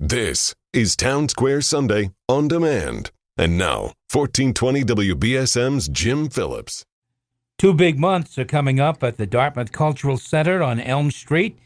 This is Town Square Sunday on demand. And now, 1420 WBSM's Jim Phillips. 2 big months are coming up at the Dartmouth Cultural Center on Elm Street.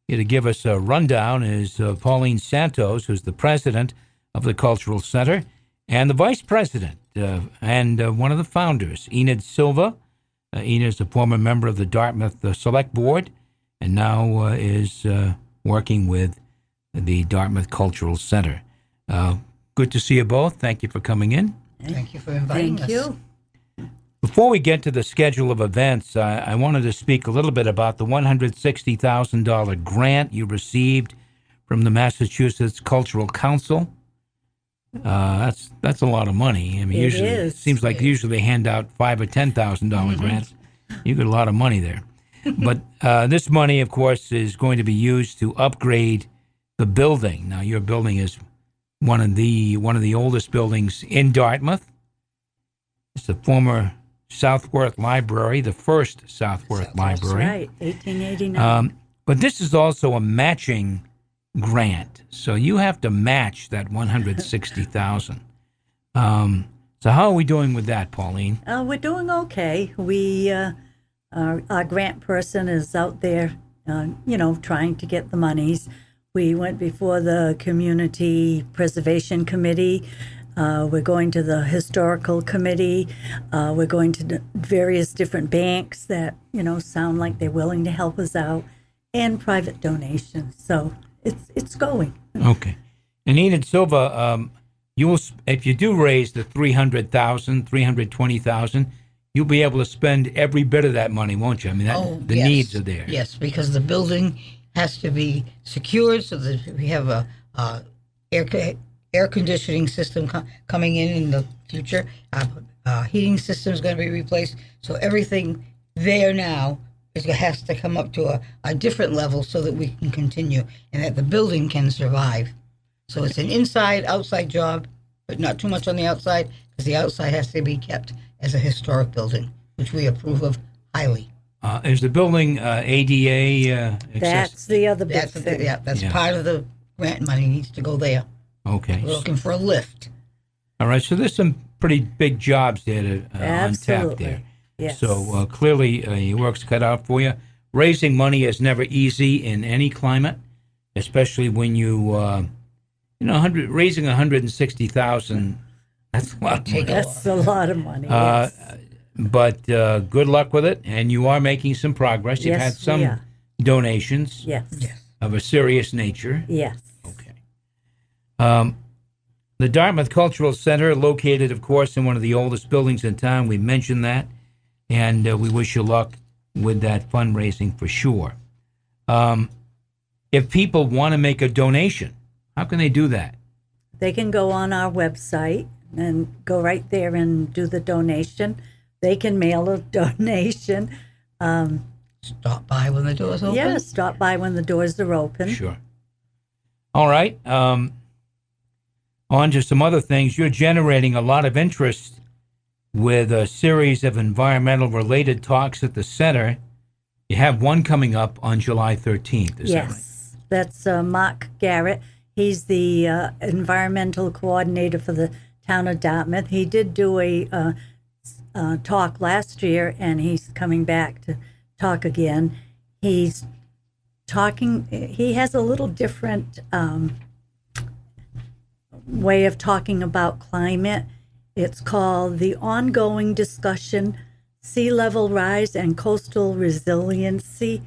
Here to give us a rundown is Pauline Santos, who's the president of the Cultural Center, and the vice president and one of the founders, Enid Silva. Enid is a former member of the Dartmouth Select Board and now is working with the Dartmouth Cultural Center. Good to see you both. Thank you for coming in. Thank you for inviting us. Thank you. Before we get to the schedule of events, I wanted to speak a little bit about the $160,000 grant you received from the Massachusetts Cultural Council. That's a lot of money. I mean, it seems like usually they hand out $5,000 or $10,000 grants. You get a lot of money there. But this money, of course, is going to be used to upgrade the building. Now, your building is one of the oldest buildings in Dartmouth. It's the former Southworth Library, the first Southworth Library. That's right, 1889. But this is also a matching grant, so you have to match that $160,000. So how are we doing with that, Pauline? We're doing okay. Our grant person is out there, trying to get the monies. We went before the Community Preservation Committee. We're going to the Historical Committee. We're going to various different banks that, sound like they're willing to help us out, and private donations. So it's going. Okay. And Enid Silva, if you do raise the $300,000, $320,000, you'll be able to spend every bit of that money, won't you? I mean, the needs are there. Yes, because the building has to be secured so that we have a air conditioning system coming in the future. Heating system is going to be replaced. So everything there now has to come up to a different level so that we can continue and that the building can survive. So it's an inside-outside job, but not too much on the outside, because the outside has to be kept as a historic building, which we approve of highly. Is the building ADA That's the other big thing. That's part of the grant money needs to go there. Okay. We're looking for a lift. All right, so there's some pretty big jobs there on tap there. Yes. So clearly your work's cut out for you. Raising money is never easy in any climate, especially when raising $160,000. That's a lot of money. That's a lot of money. Yes. But good luck with it, and you are making some progress. You've had some donations of a serious nature. Yes. Okay. The Dartmouth Cultural Center, located, of course, in one of the oldest buildings in town. We mentioned that, and we wish you luck with that fundraising for sure. If people want to make a donation, how can they do that? They can go on our website and go right there and do the donation. They can mail a donation. Stop by when the doors open? Yeah, stop by when the doors are open. Sure. All right. On to some other things. You're generating a lot of interest with a series of environmental-related talks at the center. You have one coming up on July 13th, is that right? Yes, that's Mark Garrett. He's the environmental coordinator for the town of Dartmouth. He did do a talk last year, and he's coming back to talk again. He's talking. He has a little different way of talking about climate. It's called the Ongoing Discussion, Sea Level Rise and Coastal Resiliency.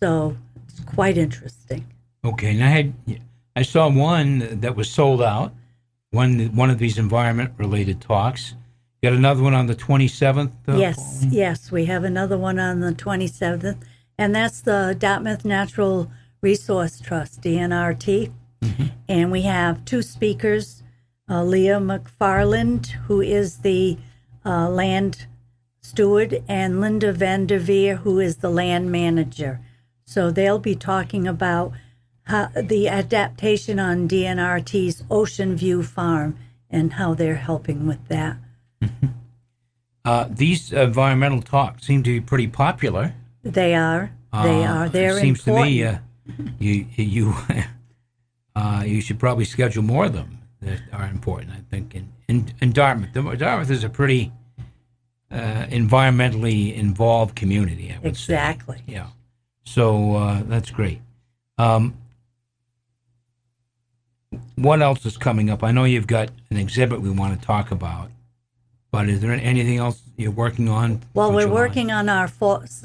So it's quite interesting. Okay, and I saw one that was sold out. One of these environment-related talks. Got another one on the 27th? Yes, we have another one on the 27th, and that's the Dartmouth Natural Resource Trust, DNRT. Mm-hmm. And we have two speakers, Leah McFarland, who is the land steward, and Linda Van der Veer, who is the land manager. So they'll be talking about the adaptation on DNRT's Ocean View Farm and how they're helping with that. These environmental talks seem to be pretty popular. They are. They're it seems important. to me you you should probably schedule more of them that are important, I think, in Dartmouth. Dartmouth is a pretty environmentally involved community, I would say. Exactly. Yeah. So that's great. What else is coming up? I know you've got an exhibit we want to talk about, but is there anything else you're working on? Well, we're July? working on our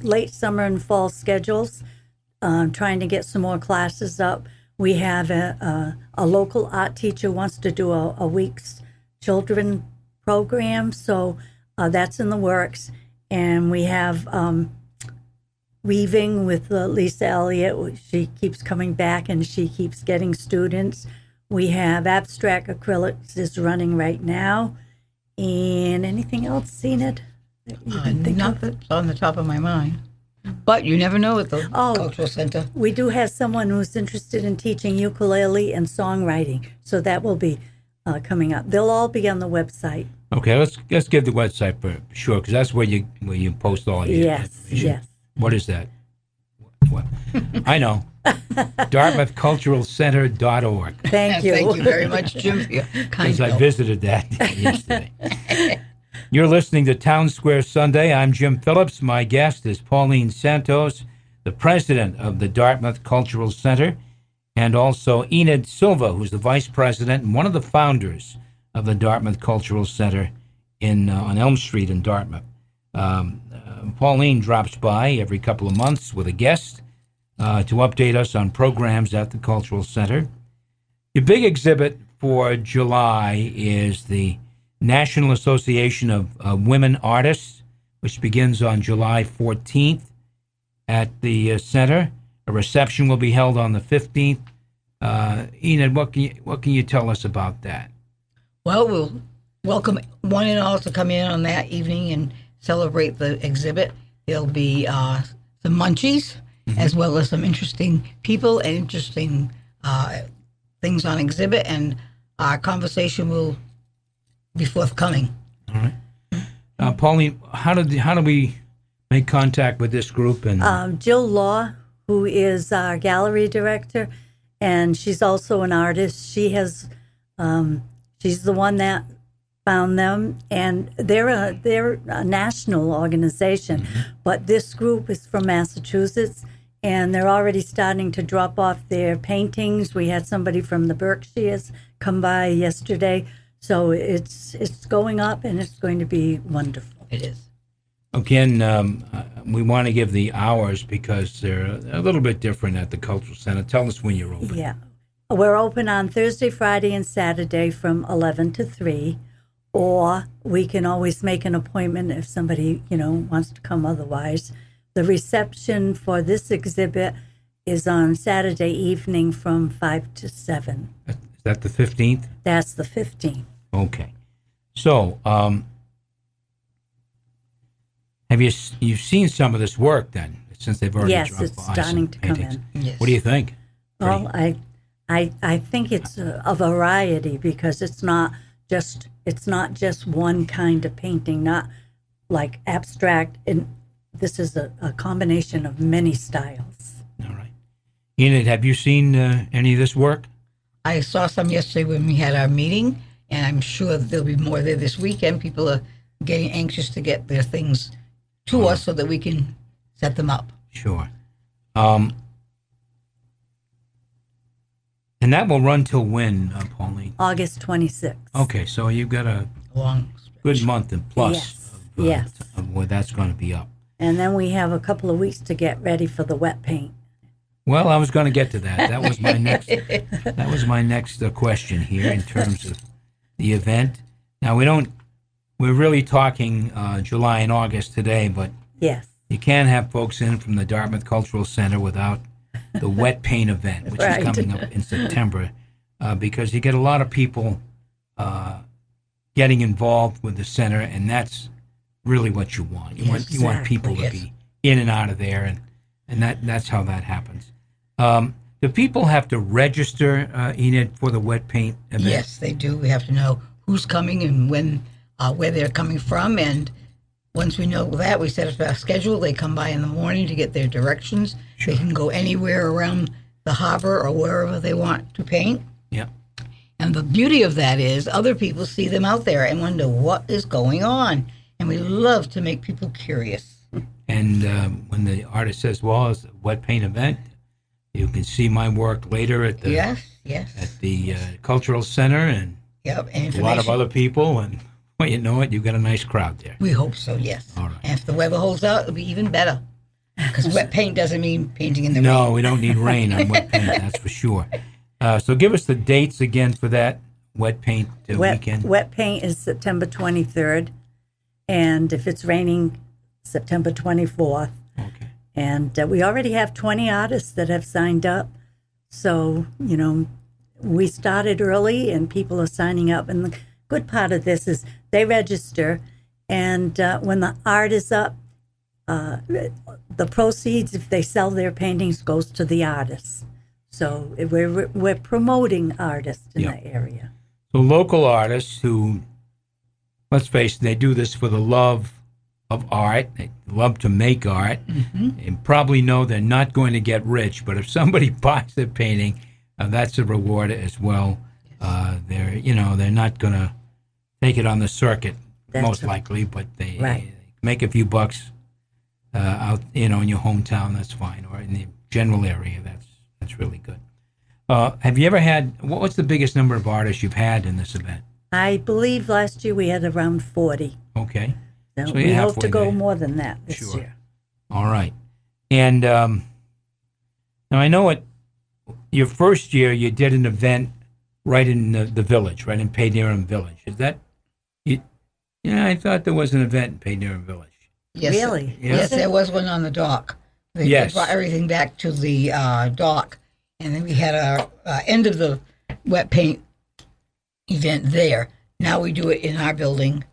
late summer and fall schedules, trying to get some more classes up. We have a local art teacher wants to do a week's children program, so that's in the works. And we have weaving with Lisa Elliott. She keeps coming back and she keeps getting students. We have abstract acrylics is running right now. And anything else, Enid? Not that's on the top of my mind. But you never know at the Cultural Center. We do have someone who's interested in teaching ukulele and songwriting, so that will be coming up. They'll all be on the website. Okay, let's give the website for sure, because that's where you post all your information. Yes. What is that? What? I know. DartmouthCulturalCenter.org. Thank you. Thank you very much, Jim, for your kind Because I help. visited that yesterday. You're listening to Town Square Sunday. I'm Jim Phillips. My guest is Pauline Santos, the president of the Dartmouth Cultural Center, and also Enid Silva, who's the vice president and one of the founders of the Dartmouth Cultural Center on Elm Street in Dartmouth. Pauline drops by every couple of months with a guest to update us on programs at the Cultural Center. Your big exhibit for July is the National Association of Women Artists, which begins on July 14th at the center. A reception will be held on the 15th. Enid, what can you tell us about that? Well, we'll welcome one and all to come in on that evening and celebrate the exhibit. There'll be some munchies, as well as some interesting people and interesting things on exhibit, and our conversation will be forthcoming. All right. Pauline, how do we make contact with this group? And Jill Law, who is our gallery director, and she's also an artist. She's the one that found them, and they're a national organization, but this group is from Massachusetts, and they're already starting to drop off their paintings. We had somebody from the Berkshires come by yesterday, so it's going up, and it's going to be wonderful. It is. Again, we want to give the hours because they're a little bit different at the Cultural Center. Tell us when you're open. Yeah. We're open on Thursday, Friday, and Saturday from 11 to 3, or we can always make an appointment if somebody, wants to come otherwise. The reception for this exhibit is on Saturday evening from 5 to 7. Is that the 15th? That's the 15th. Okay. So, you've seen some of this work then, since they've already Yes, dropped it's by starting some to come paintings? in. Yes. What do you think? Well, I think it's a variety, because it's not just one kind of painting, not like abstract. And this is a combination of many styles. All right. Enid, have you seen any of this work? I saw some yesterday when we had our meeting, and I'm sure there'll be more there this weekend. People are getting anxious to get their things to us so that we can set them up. Sure. And that will run till when, Pauline? August 26th. Okay, so you've got a Long good month and plus Yes. of where that's going to be up. And then we have a couple of weeks to get ready for the wet paint. Well, I was going to get to that. That was my next. That was my next question here in terms of the event. Now we're really talking July and August today, but Yes. you can't have folks in from the Dartmouth Cultural Center without the wet paint event, which Right. is coming up in September, because you get a lot of people getting involved with the center, and that's really what you want. You want people to be in and out of there, and that's how that happens. Do people have to register, Enid, for the wet paint event? Yes, they do. We have to know who's coming and when, where they're coming from, and once we know that, we set up a schedule. They come by in the morning to get their directions. Sure. They can go anywhere around the harbor or wherever they want to paint. Yeah. And the beauty of that is other people see them out there and wonder what is going on. And we love to make people curious. And when the artist says, well, it's a wet paint event, you can see my work later at the Yes. Cultural Center and Yep. And a lot of other people. And well, you know it, you've got a nice crowd there. We hope so, yes. All right. And if the weather holds out, it'll be even better. Because wet paint doesn't mean painting in the rain. No, we don't need rain on wet paint, that's for sure. So give us the dates again for that wet paint weekend. Wet paint is September 23rd, and if it's raining, September 24th. Okay. And we already have 20 artists that have signed up. So, you know, we started early and people are signing up. And the good part of this is they register, and when the art is up, the proceeds, if they sell their paintings, goes to the artists. So we're promoting artists in the area. So local artists who, let's face it, they do this for the love of art. They love to make art, and probably know they're not going to get rich. But if somebody buys their painting, that's a reward as well. They're not going to take it on the circuit, most likely, but they make a few bucks out, in your hometown. That's fine, or in the general area. That's really good. Have you ever had? What's the biggest number of artists you've had in this event? I believe last year we had around 40. Okay. So we hope to go more than that this year. All right. And now I know your first year you did an event right in the village, right in Paydneram Village. Is that? I thought there was an event in Paydneram Village. Yes, really? Yes, there was one on the dock. They brought everything back to the dock. And then we had our end of the wet paint event there. Now we do it in our building,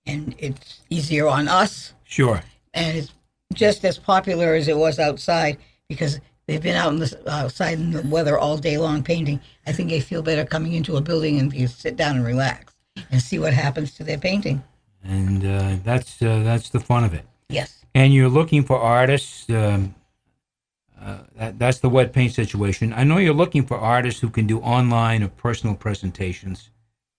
and it's easier on us. Sure. And it's just as popular as it was outside because they've been outside in the weather all day long painting. I think they feel better coming into a building and you sit down and relax and see what happens to their painting. And that's the fun of it. Yes. And you're looking for artists. That's the wet paint situation. I know you're looking for artists who can do online or personal presentations,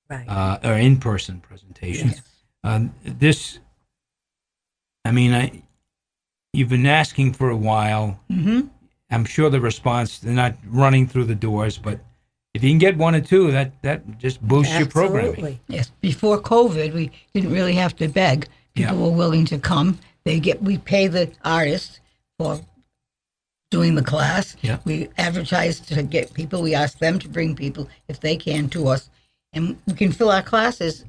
right? Or in-person presentations. Yes. You've been asking for a while. Mm-hmm. I'm sure the response, they're not running through the doors, but if you can get one or two, that just boosts your programming. Yes. Before COVID, we didn't really have to beg. People were willing to come. We pay the artist for doing the class. Yeah. We advertise to get people. We ask them to bring people if they can to us. And we can fill our classes.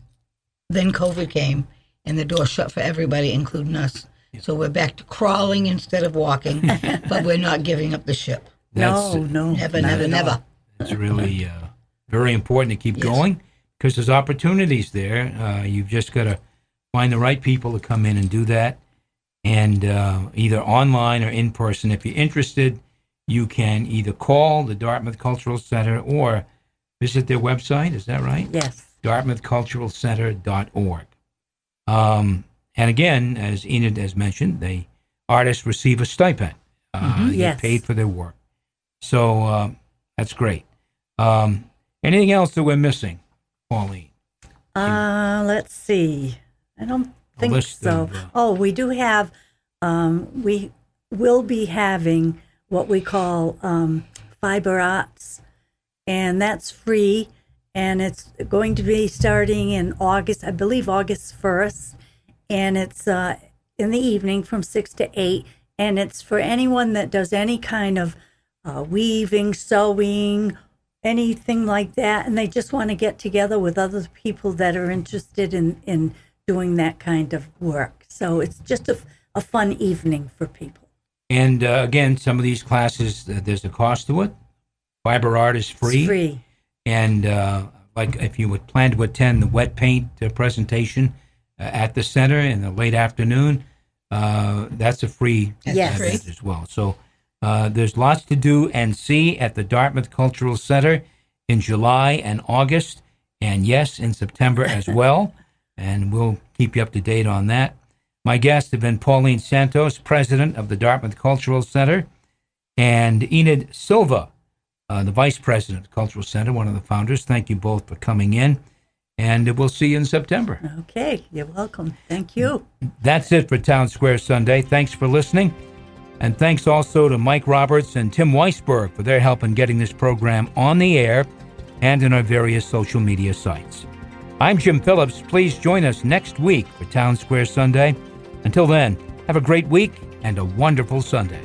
Then COVID came and the door shut for everybody, including us. Yeah. So we're back to crawling instead of walking, but we're not giving up the ship. No. Never. It's really very important to keep going because there's opportunities there. You've just got to find the right people to come in and do that. And either online or in person. If you're interested, you can either call the Dartmouth Cultural Center or visit their website. Is that right? Yes. DartmouthCulturalCenter.org. And again, as Enid has mentioned, the artists receive a stipend. Get paid for their work. So that's great. Anything else that we're missing, Pauline? Let's see. I don't think so. We do have, we will be having what we call fiber arts, and that's free, and it's going to be starting in August, I believe August 1st, and it's in the evening from 6 to 8, and it's for anyone that does any kind of weaving, sewing, anything like that, and they just want to get together with other people that are interested in doing that kind of work. So it's just a fun evening for people. And again, some of these classes, there's a cost to it. Fiber art is free. It's free. And like if you would plan to attend the wet paint presentation at the center in the late afternoon, that's a free event as well. So there's lots to do and see at the Dartmouth Cultural Center in July and August, and yes, in September as well. And we'll keep you up to date on that. My guests have been Pauline Santos, president of the Dartmouth Cultural Center, and Enid Silva, the vice president of the Cultural Center, one of the founders. Thank you both for coming in, and we'll see you in September. Okay, you're welcome. Thank you. That's it for Town Square Sunday. Thanks for listening, and thanks also to Mike Roberts and Tim Weisberg for their help in getting this program on the air and in our various social media sites. I'm Jim Phillips. Please join us next week for Town Square Sunday. Until then, have a great week and a wonderful Sunday.